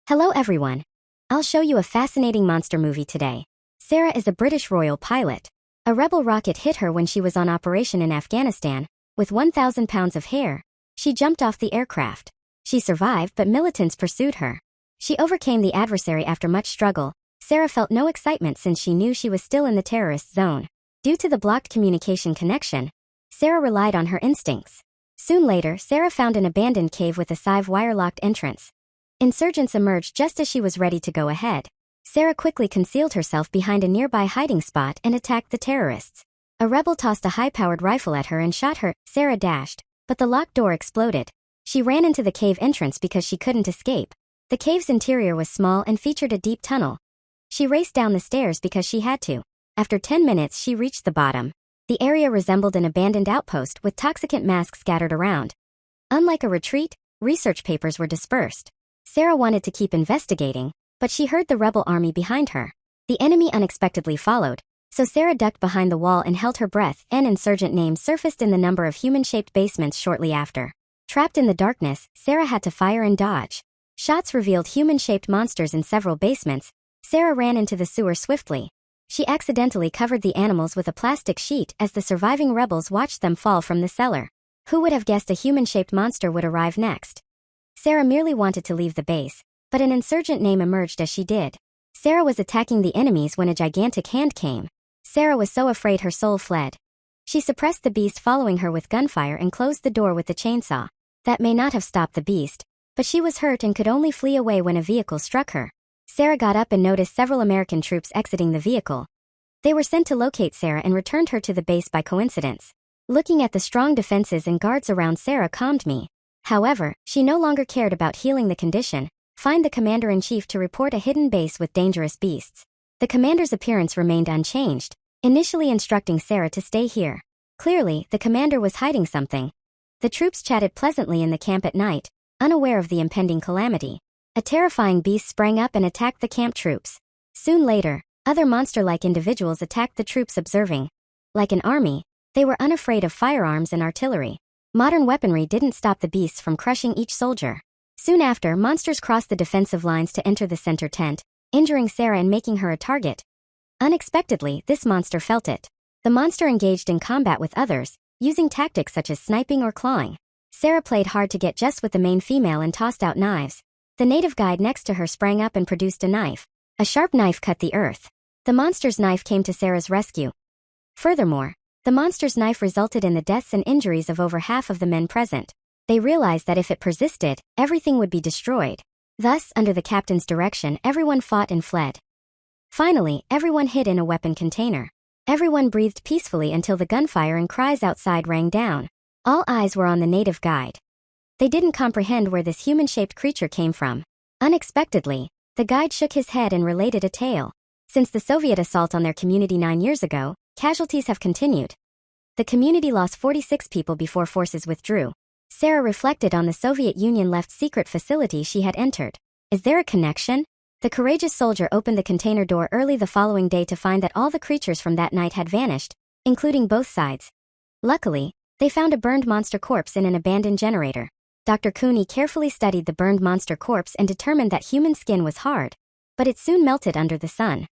Hello everyone. I'll show you a fascinating monster movie today. Sarah is a British royal pilot. A rebel rocket hit her when she was on operation in Afghanistan. With 1,000 pounds of hair, she jumped off the aircraft. She survived, but militants pursued her. She overcame the adversary after much struggle. Sarah felt no excitement since she knew she was still in the terrorist zone. Due to the blocked communication connection, Sarah relied on her instincts. Soon later, Sarah found an abandoned cave with a sieve wire-locked entrance. Insurgents emerged just as she was ready to go ahead. Sarah quickly concealed herself behind a nearby hiding spot and attacked the terrorists. A rebel tossed a high-powered rifle at her and shot her. Sarah dashed, but the locked door exploded. She ran into the cave entrance because she couldn't escape. The cave's interior was small and featured a deep tunnel. She raced down the stairs because she had to. After 10 minutes, she reached the bottom. The area resembled an abandoned outpost with toxicant masks scattered around. Unlike a retreat, research papers were dispersed. Sarah wanted to keep investigating, but she heard the rebel army behind her. The enemy unexpectedly followed, so Sarah ducked behind the wall and held her breath. An insurgent name surfaced in the number of human-shaped basements shortly after. Trapped in the darkness, Sarah had to fire and dodge. Shots revealed human-shaped monsters in several basements. Sarah ran into the sewer swiftly. She accidentally covered the animals with a plastic sheet as the surviving rebels watched them fall from the cellar. Who would have guessed a human-shaped monster would arrive next? Sarah merely wanted to leave the base, but an insurgent name emerged as she did. Sarah was attacking the enemies when a gigantic hand came. Sarah was so afraid her soul fled. She suppressed the beast following her with gunfire and closed the door with the chainsaw. That may not have stopped the beast, but she was hurt and could only flee away when a vehicle struck her. Sarah got up and noticed several American troops exiting the vehicle. They were sent to locate Sarah and returned her to the base by coincidence. Looking at the strong defenses and guards around Sarah calmed me. However, she no longer cared about healing the condition. Find the commander-in-chief to report a hidden base with dangerous beasts. The commander's appearance remained unchanged, initially instructing Sarah to stay here. Clearly, the commander was hiding something. The troops chatted pleasantly in the camp at night, unaware of the impending calamity. A terrifying beast sprang up and attacked the camp troops. Soon later, other monster-like individuals attacked the troops observing. Like an army, they were unafraid of firearms and artillery. Modern weaponry didn't stop the beasts from crushing each soldier. Soon after, monsters crossed the defensive lines to enter the center tent, injuring Sarah and making her a target. Unexpectedly, this monster felt it. The monster engaged in combat with others, using tactics such as sniping or clawing. Sarah played hard to get just with the main female and tossed out knives. The native guide next to her sprang up and produced a knife. A sharp knife cut the earth. The monster's knife came to Sarah's rescue. Furthermore, the monster's knife resulted in the deaths and injuries of over half of the men present. They realized that if it persisted, everything would be destroyed. Thus, under the captain's direction, everyone fought and fled. Finally, everyone hid in a weapon container. Everyone breathed peacefully until the gunfire and cries outside rang down. All eyes were on the native guide. They didn't comprehend where this human-shaped creature came from. Unexpectedly, the guide shook his head and related a tale. Since the Soviet assault on their community 9 years ago, casualties have continued. The community lost 46 people before forces withdrew. Sarah reflected on the Soviet Union left secret facility she had entered. Is there a connection? The courageous soldier opened the container door early the following day to find that all the creatures from that night had vanished, including both sides. Luckily, they found a burned monster corpse in an abandoned generator. Dr. Cooney carefully studied the burned monster corpse and determined that human skin was hard, but it soon melted under the sun.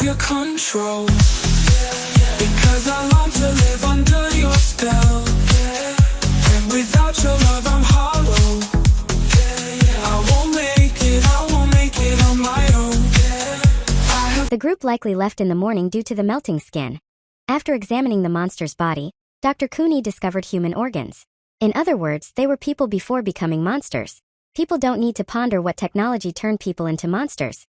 Your control, because I long to live under your spell, and without your love I'm hollow. I won't make it on my own. The group likely left in the morning due to the melting skin. After examining the monster's body, Dr. Cooney discovered human organs. In other words, they were people before becoming monsters. People don't need to ponder what technology turned people into monsters.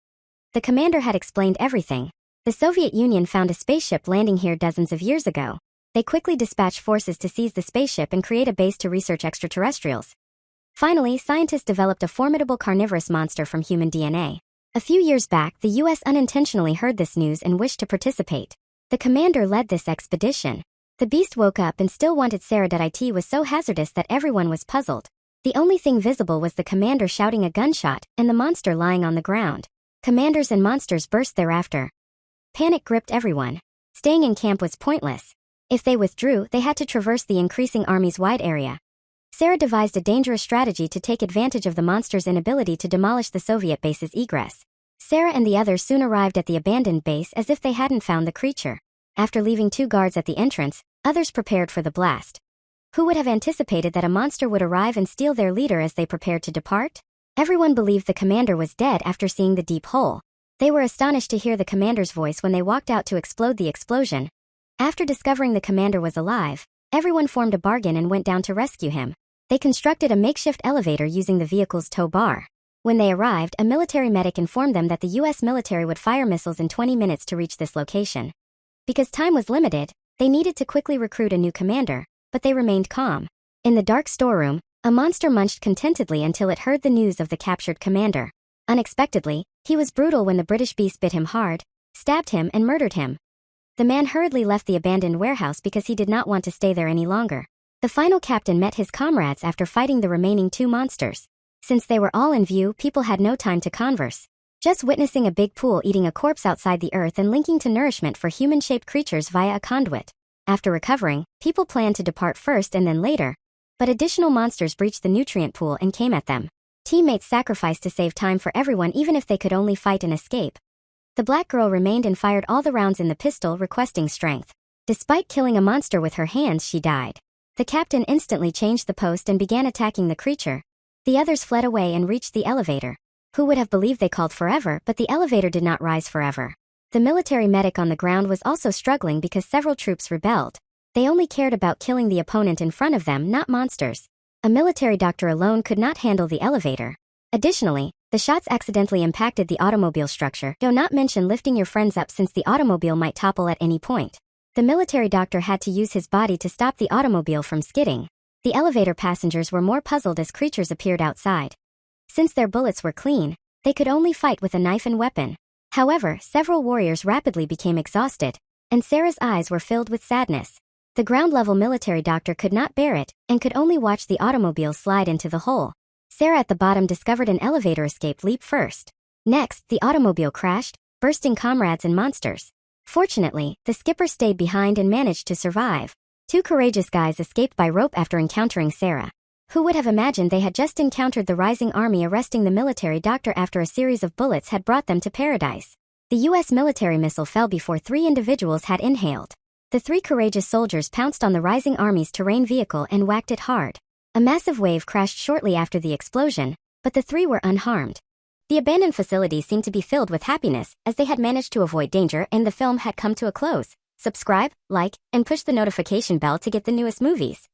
The commander had explained everything. The Soviet Union found a spaceship landing here dozens of years ago. They quickly dispatched forces to seize the spaceship and create a base to research extraterrestrials. Finally, scientists developed a formidable carnivorous monster from human DNA. A few years back, the US unintentionally heard this news and wished to participate. The commander led this expedition. The beast woke up and still wanted Sarah. It was so hazardous that everyone was puzzled. The only thing visible was the commander shouting a gunshot and the monster lying on the ground. Commanders and monsters burst thereafter. Panic gripped everyone. Staying in camp was pointless. If they withdrew, they had to traverse the increasing army's wide area. Sarah devised a dangerous strategy to take advantage of the monster's inability to demolish the Soviet base's egress. Sarah and the others soon arrived at the abandoned base as if they hadn't found the creature. After leaving 2 guards at the entrance, others prepared for the blast. Who would have anticipated that a monster would arrive and steal their leader as they prepared to depart? Everyone believed the commander was dead after seeing the deep hole. They were astonished to hear the commander's voice when they walked out to explode the explosion. After discovering the commander was alive, everyone formed a bargain and went down to rescue him. They constructed a makeshift elevator using the vehicle's tow bar. When they arrived, a military medic informed them that the U.S. military would fire missiles in 20 minutes to reach this location. Because time was limited, they needed to quickly recruit a new commander, but they remained calm. In the dark storeroom, a monster munched contentedly until it heard the news of the captured commander. Unexpectedly, he was brutal when the British beast bit him hard, stabbed him and murdered him. The man hurriedly left the abandoned warehouse because he did not want to stay there any longer. The final captain met his comrades after fighting the remaining 2 monsters. Since they were all in view, people had no time to converse. Just witnessing a big pool eating a corpse outside the earth and linking to nourishment for human-shaped creatures via a conduit. After recovering, people planned to depart first and then later, but additional monsters breached the nutrient pool and came at them. Teammates sacrificed to save time for everyone even if they could only fight and escape. The black girl remained and fired all the rounds in the pistol, requesting strength. Despite killing a monster with her hands, she died. The captain instantly changed the post and began attacking the creature. The others fled away and reached the elevator. Who would have believed they called forever, but the elevator did not rise forever. The military medic on the ground was also struggling because several troops rebelled. They only cared about killing the opponent in front of them, not monsters. A military doctor alone could not handle the elevator. Additionally, the shots accidentally impacted the automobile structure. Do not mention lifting your friends up since the automobile might topple at any point. The military doctor had to use his body to stop the automobile from skidding. The elevator passengers were more puzzled as creatures appeared outside. Since their bullets were clean, they could only fight with a knife and weapon. However, several warriors rapidly became exhausted, and Sarah's eyes were filled with sadness. The ground-level military doctor could not bear it, and could only watch the automobile slide into the hole. Sarah at the bottom discovered an elevator escape leap first. Next, the automobile crashed, bursting comrades and monsters. Fortunately, the skipper stayed behind and managed to survive. 2 courageous guys escaped by rope after encountering Sarah. Who would have imagined they had just encountered the rising army arresting the military doctor after a series of bullets had brought them to paradise? The U.S. military missile fell before 3 individuals had inhaled. The 3 courageous soldiers pounced on the rising army's terrain vehicle and whacked it hard. A massive wave crashed shortly after the explosion, but the 3 were unharmed. The abandoned facility seemed to be filled with happiness, as they had managed to avoid danger and the film had come to a close. Subscribe, like, and push the notification bell to get the newest movies.